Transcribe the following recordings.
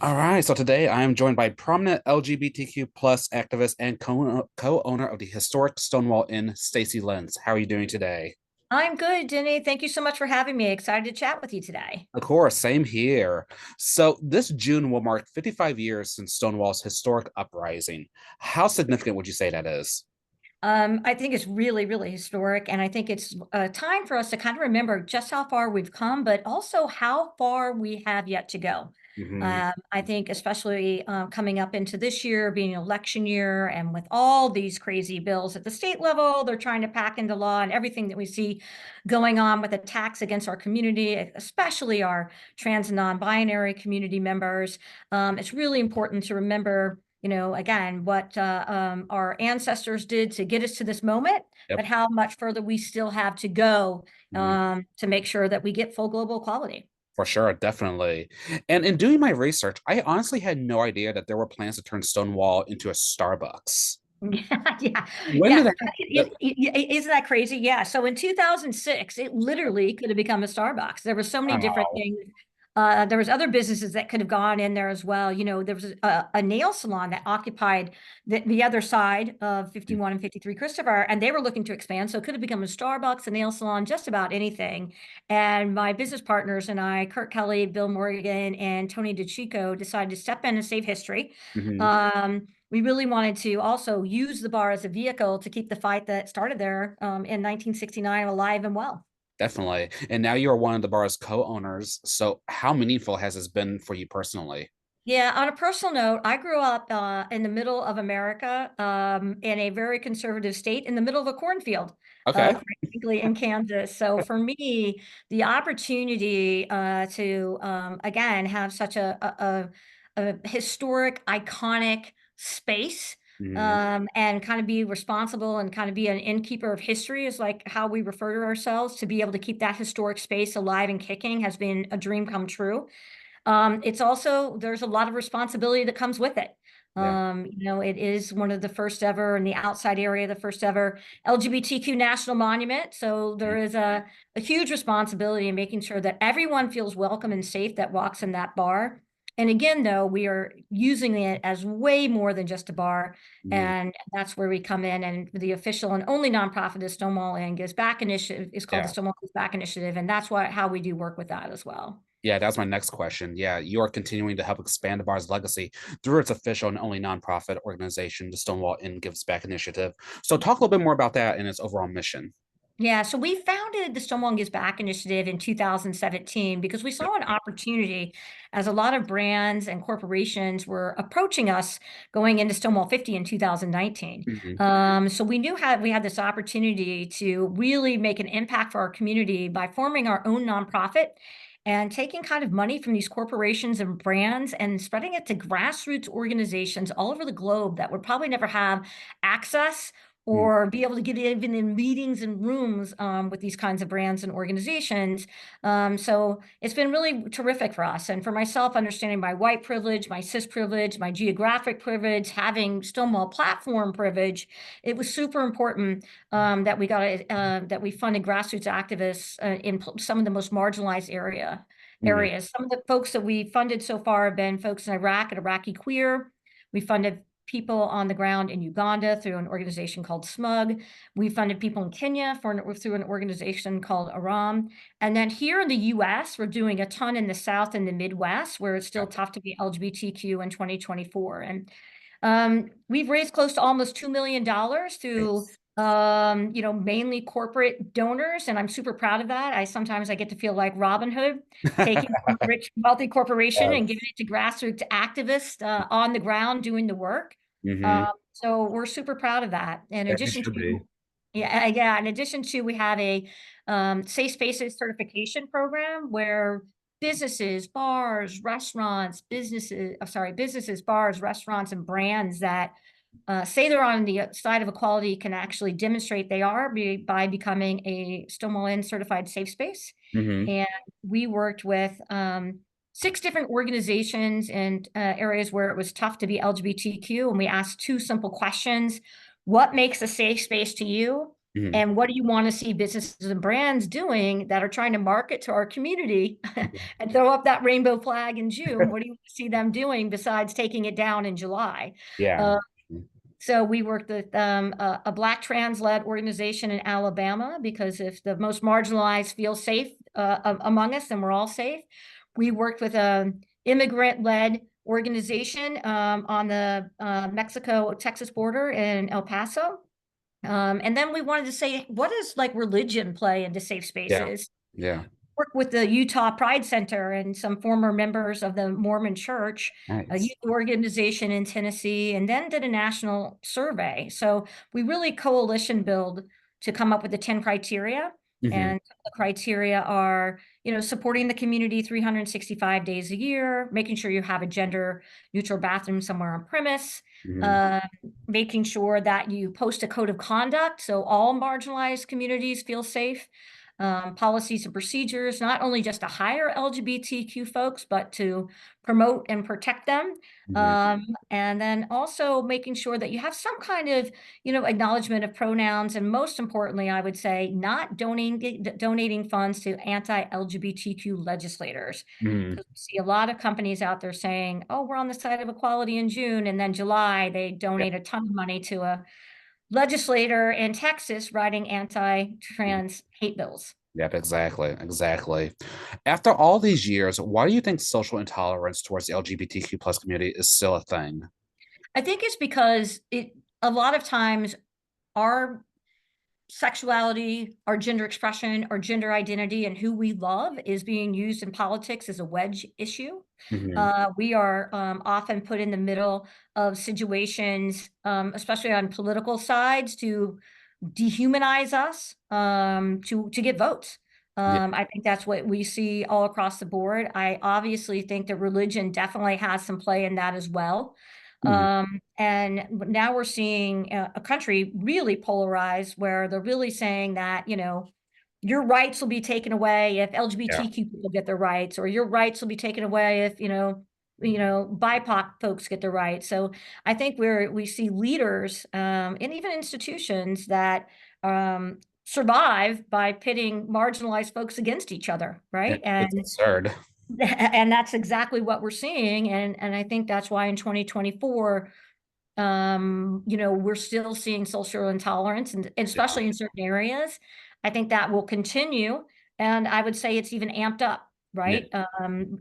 All right, so today I am joined by prominent LGBTQ plus activist and co-owner of the historic Stonewall Inn, Stacy Lentz. How are you doing today? I'm good, Denny. Thank you so much for having me. Excited to chat with you today. Of course, same here. So this June will mark 55 years since Stonewall's historic uprising. How significant would you say that is? I think it's really, really historic, and I think it's time for us to kind of remember just how far we've come, but also how far we have yet to go. Hmm. I think especially coming up into this year, being an election year, and with all these crazy bills at the state level, they're trying to pack into law and everything that we see going on with attacks against our community, especially our trans and non-binary community members. It's really important to remember again, what our ancestors did to get us to this moment, but Yep. how much further we still have to go Mhm. to make sure that we get full global equality. For sure, definitely. And in doing my research, I honestly had no idea that there were plans to turn Stonewall into a Starbucks. Yeah, yeah, When yeah. did Isn't that crazy? Yeah. So in 2006, it literally could have become a Starbucks. There were so many different wow. things. There was other businesses that could have gone in there as well. There was a nail salon that occupied the other side of 51 and 53 Christopher, and they were looking to expand. So it could have become a Starbucks, a nail salon, just about anything. And my business partners and I, Kurt Kelly, Bill Morgan, and Tony DeChico, decided to step in and save history. Mhm. We really wanted to also use the bar as a vehicle to keep the fight that started there in 1969 alive and well. Definitely. And now you're one of the bar's co-owners. So how meaningful has this been for you personally? Yeah, on a personal note, I grew up in the middle of America, in a very conservative state, in the middle of a cornfield, Okay. quite frankly, in Kansas. So for me, the opportunity to again have such a historic, iconic space, Mhm. and kind of be responsible and kind of be an innkeeper of history is like how we refer to ourselves. To be able to keep that historic space alive and kicking has been a dream come true. It's also, there's a lot of responsibility that comes with it. Yeah. It is one of the first ever in the outside area, the first ever LGBTQ national monument. So there Mhm. is a huge responsibility in making sure that everyone feels welcome and safe that walks in that bar. And again, though, we are using it as way more than just a bar. Mhm. And that's where we come in. And the official and only nonprofit is Stonewall Inn Gives Back Initiative is called the Yeah. Stonewall Gives Back Initiative. And that's how we do work with that as well. Yeah, that's my next question. Yeah, you are continuing to help expand the bar's legacy through its official and only nonprofit organization, the Stonewall Inn Gives Back Initiative. So talk a little bit more about that and its overall mission. Yeah, so we founded the Stonewall Gives Back initiative in 2017 because we Yep. saw an opportunity as a lot of brands and corporations were approaching us going into Stonewall 50 in 2019. Mhm. So we had this opportunity to really make an impact for our community by forming our own nonprofit and taking kind of money from these corporations and brands and spreading it to grassroots organizations all over the globe that would probably never have access Mhm. or be able to get even in meetings and rooms with these kinds of brands and organizations. So it's been really terrific for us. And for myself, understanding my white privilege, my cis privilege, my geographic privilege, having Stonewall platform privilege, it was super important that we funded grassroots activists some of the most marginalized Mhm. areas. Some of the folks that we funded so far have been folks in Iraq and Iraqi queer. We funded people on the ground in Uganda through an organization called SMUG. We funded people in Kenya through an organization called Aram. And then here in the US, we're doing a ton in the South and the Midwest, where it's still Okay. tough to be LGBTQ in 2024. And we've raised close to almost $2 million through Nice. mainly corporate donors, and I'm super proud of that. I get to feel like Robin Hood, taking from a rich, wealthy corporation and giving Yes. it to grassroots activists on the ground doing the work. Hmm. So we're super proud of that. As you should be. Yeah. In addition to, we have a safe spaces certification program where businesses, bars, restaurants, businesses, bars, restaurants, and brands that say they're on the side of equality can actually demonstrate they are by becoming a Stonewall Inn certified safe space. Hmm. And we worked with six different organizations and areas where it was tough to be LGBTQ. And we asked two simple questions. What makes a safe space to you? Mhm. And what do you want to see businesses and brands doing that are trying to market to our community and throw up that rainbow flag in June? What do you see them doing besides taking it down in July? Yeah. Uh, so we worked with a Black trans-led organization in Alabama, because if the most marginalized feel safe among us, then we're all safe. We worked with an immigrant-led organization on the Mexico-Texas border in El Paso. And then we wanted to say, what does like religion play into safe Yeah. spaces? Yeah. Work with the Utah Pride Center and some former members of the Mormon Church, a Nice. youth organization in Tennessee, and then did a national survey. So we really coalition build to come up with the 10 criteria. Hmm. And the criteria are, supporting the community 365 days a year, making sure you have a gender neutral bathroom somewhere on premise, Hmm. uh, making sure that you post a code of conduct so all marginalized communities feel safe, policies and procedures, not only just to hire LGBTQ folks, but to promote and protect them. Hmm. And then also making sure that you have some kind of, acknowledgement of pronouns. And most importantly, I would say not donating funds to anti-LGBTQ legislators. Hmm. Because we see a lot of companies out there saying, oh, we're on the side of equality in June. And then July, they Yeah. donate a ton of money to a legislator in Texas writing anti-trans hate bills. Yep, exactly, exactly. After all these years, why do you think social intolerance towards the LGBTQ plus community is still a thing? I think it's because a lot of times our sexuality, our gender expression, our gender identity, and who we love is being used in politics as a wedge issue. Hmm. We are often put in the middle of situations, especially on political sides, to dehumanize us, to get votes. Yeah. I think that's what we see all across the board. I obviously think that religion definitely has some play in that as well. Hmm. And now we're seeing a country really polarized, where they're really saying that, your rights will be taken away if Yeah. LGBTQ people get their rights, or your rights will be taken away if, BIPOC folks get their rights. So I think we see leaders and even institutions that survive by pitting marginalized folks against each other, Yeah, right? it's And absurd. and that's exactly what we're seeing. And I think that's why in 2024, we're still seeing social intolerance, and Yeah. especially in certain areas. I think that will continue. And I would say it's even amped up, Yeah. right?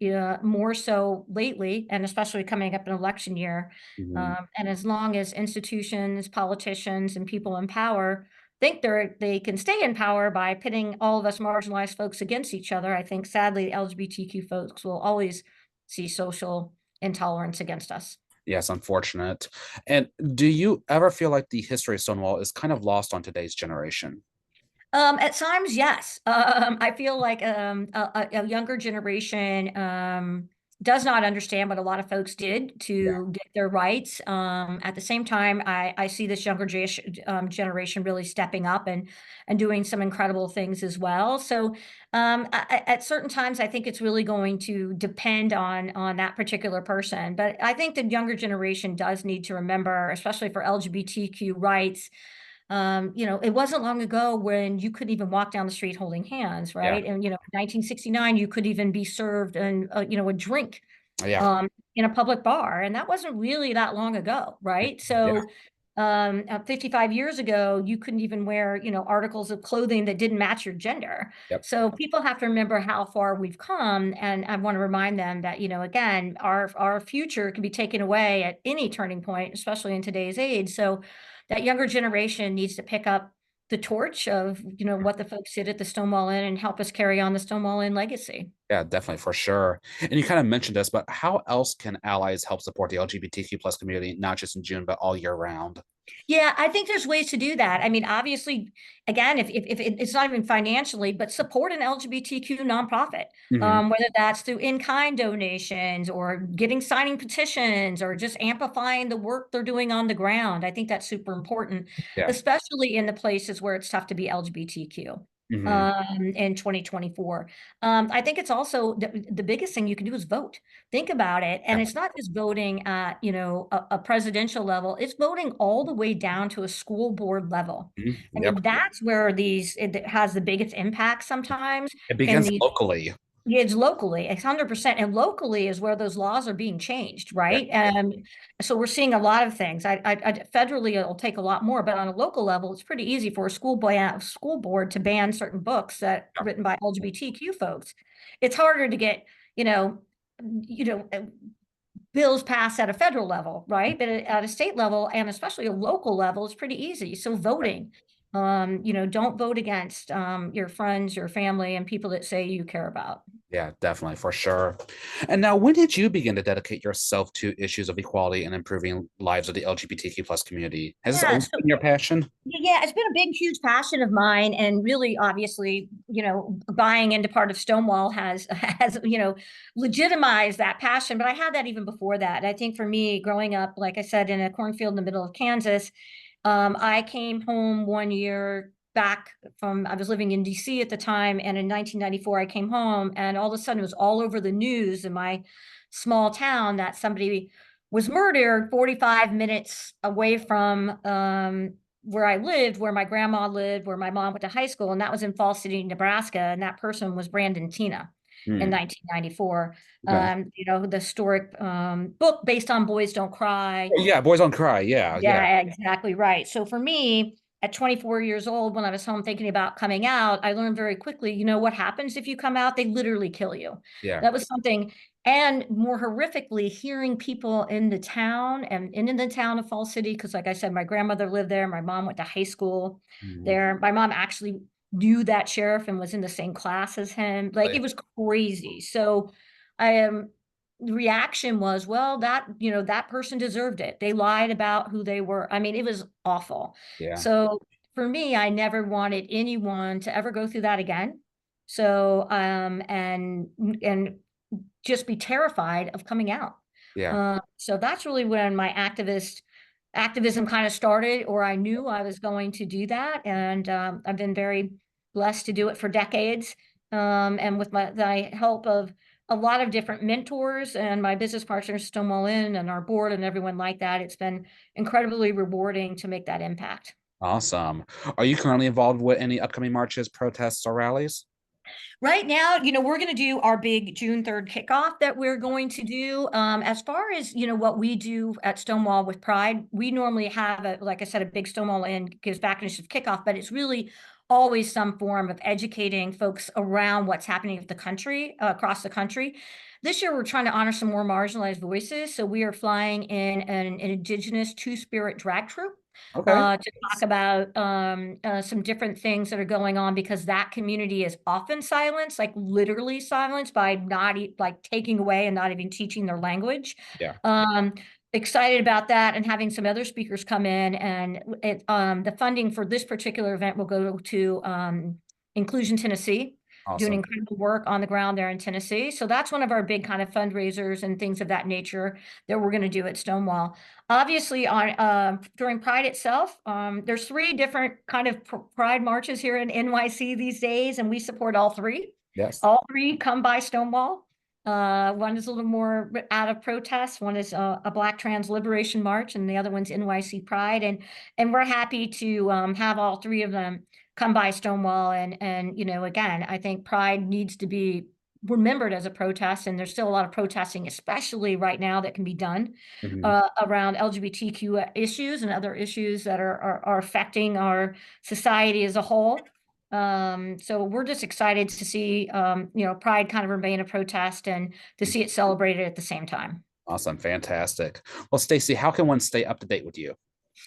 Yeah, more so lately, and especially coming up in election year. Hmm. And as long as institutions, politicians, and people in power think they can stay in power by pitting all of us marginalized folks against each other, I think sadly LGBTQ folks will always see social intolerance against us. Yes, unfortunate. And do you ever feel like the history of Stonewall is kind of lost on today's generation? At times, yes. I feel like a younger generation does not understand what a lot of folks did Yeah. to get their rights. At the same time, I see this younger generation really stepping up and doing some incredible things as well. So at certain times, I think it's really going to depend on that particular person. But I think the younger generation does need to remember, especially for LGBTQ rights. It wasn't long ago when you couldn't even walk down the street holding hands, Yeah. right? And 1969, you could even be served a drink Yeah. um, in a public bar, and that wasn't really that long ago, right? Yeah. So 55 years ago, you couldn't even wear articles of clothing that didn't match your gender. Yep. So people have to remember how far we've come, and I want to remind them that again, our future can be taken away at any turning point, especially in today's age. So that younger generation needs to pick up the torch of what the folks did at the Stonewall Inn and help us carry on the Stonewall Inn legacy. Yeah, definitely for sure. And you kind of mentioned this, but how else can allies help support the LGBTQ plus community, not just in June, but all year round? Yeah, I think there's ways to do that. I mean, obviously, again, if it's not even financially, but support an LGBTQ nonprofit, Hmm. whether that's through in-kind donations or getting signing petitions or just amplifying the work they're doing on the ground. I think that's super important, Yeah. especially in the places where it's tough to be LGBTQ. Hmm. in 2024. I think it's also the biggest thing you can do is vote. Think about it. And Yeah. it's not just voting at, a presidential level, it's voting all the way down to a school board level. Mhm. I Yep. mean, that's where it has the biggest impact sometimes It in begins these. locally. Yeah, it's locally, it's 100%. And locally is where those laws are being changed, Yeah. right? And so we're seeing a lot of things. Federally, it'll take a lot more, but on a local level, it's pretty easy for a school board to ban certain books that Yeah. written by LGBTQ folks. It's harder to get, you know, you know, bills passed at a federal level, right? But at a state level and especially a local level, it's pretty easy. So voting, don't vote against your friends, your family, and people that say you care about. Yeah, definitely, for sure. And now, when did you begin to dedicate yourself to issues of equality and improving lives of the LGBTQ plus community? Has this Yeah, always so been your passion? yeah, it's been a big, huge passion of mine, and really, obviously, buying into part of Stonewall has legitimized that passion. But I had that even before that. I think for me, growing up, like I said, in a cornfield in the middle of Kansas, I came home one year back from, I was living in DC at the time, and in 1994, I came home, and all of a sudden, it was all over the news in my small town that somebody was murdered 45 minutes away from where I lived, where my grandma lived, where my mom went to high school, and that was in Falls City, Nebraska. And that person was Brandon Tina in Hmm. 1994. Okay. The historic book based on Boys Don't Cry. Oh, yeah, Boys Don't Cry. Yeah, yeah, Yeah, exactly right. So for me, at 24 years old, when I was home thinking about coming out, I learned very quickly, what happens if you come out? They literally kill you. yeah. That was something, and more horrifically, hearing people in the town and in the town of Fall City, because like I said, my grandmother lived there, my mom went to high school Mhm. there. My mom actually knew that sheriff and was in the same class as him. Like Like, it was crazy. So I am reaction was, well, that person deserved it. They lied about who they were. I mean, it was awful. yeah, So for me, I never wanted anyone to ever go through that again. So, and just be terrified of coming out. yeah. So that's really when my activism kind of started, or I knew I was going to do that. And I've been very blessed to do it for decades. And with the help of a lot of different mentors and my business partners, Stonewall Inn and our board and everyone like that, it's been incredibly rewarding to make that impact. Awesome. Are you currently involved with any upcoming marches, protests, or rallies? Right now, we're going to do our big June 3rd kickoff that we're going to do. As far as, what we do at Stonewall with Pride, we normally have, like I said, a big Stonewall Inn gives back initiative kickoff, but it's really always some form of educating folks around what's happening with the country, across the country. This year, we're trying to honor some more marginalized voices. So we are flying in an Indigenous Two-Spirit drag troupe Okay. to talk about some different things that are going on, because that community is often silenced, like literally silenced by not like taking away and not even teaching their language. Yeah. Um, Excited about that, and having some other speakers come in, and the funding for this particular event will go to Inclusion Tennessee, doing Awesome. incredible work on the ground there in Tennessee. So that's one of our big kind of fundraisers and things of that nature that we're going to do at Stonewall. Obviously, on during Pride itself, there's three different kind of Pride marches here in NYC these days, and we support all three. Yes. All three come by Stonewall. One is a little more out of protest. One is a Black Trans Liberation March, and the other one's NYC Pride. And we're happy to have all three of them come by Stonewall. And again, I think Pride needs to be remembered as a protest, and there's still a lot of protesting, especially right now, that can be done Mhm. around LGBTQ issues and other issues that are affecting our society as a whole. So we're just excited to see, Pride kind of remain a protest and to see it celebrated at the same time. Awesome. Fantastic. Well, Stacy, how can one stay up to date with you?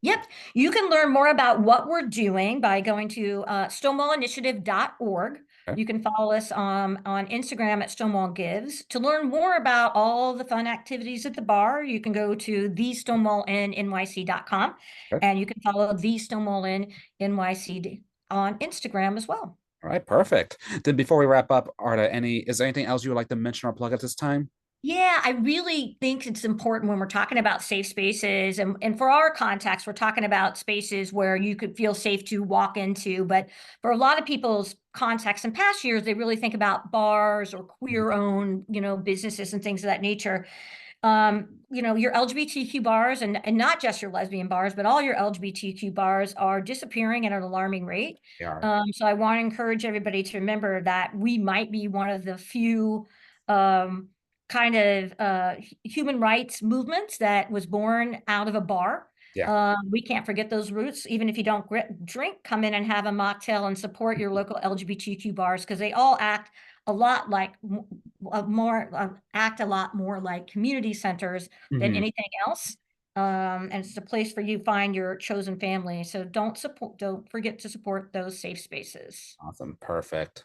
Yep. You can learn more about what we're doing by going to stonewallinitiative.org. Okay. You can follow us on Instagram at Stonewall Gives. To learn more about all the fun activities at the bar, you can go to thestonewallinnnyc.com, Okay. and you can follow the Stonewall Inn NYC on Instagram as well. All right. Perfect. Then before we wrap up, is there anything else you would like to mention or plug at this time? Yeah, I really think it's important when we're talking about safe spaces, and for our context, we're talking about spaces where you could feel safe to walk into. But for a lot of people's context in past years, they really think about bars or Mhm. queer-owned, businesses and things of that nature. Your LGBTQ bars and not just your lesbian bars, but all your LGBTQ bars are disappearing at an alarming rate. They are. So I want to encourage everybody to remember that we might be one of the few um, kind of human rights movements that was born out of a bar. Yeah. We can't forget those roots. Even if you don't drink, come in and have a mocktail and support your local LGBTQ bars because they all act a lot like more act a lot more like community centers than Mhm. anything else. And it's a place for you to find your chosen family. So don't forget to support those safe spaces. Awesome. Perfect.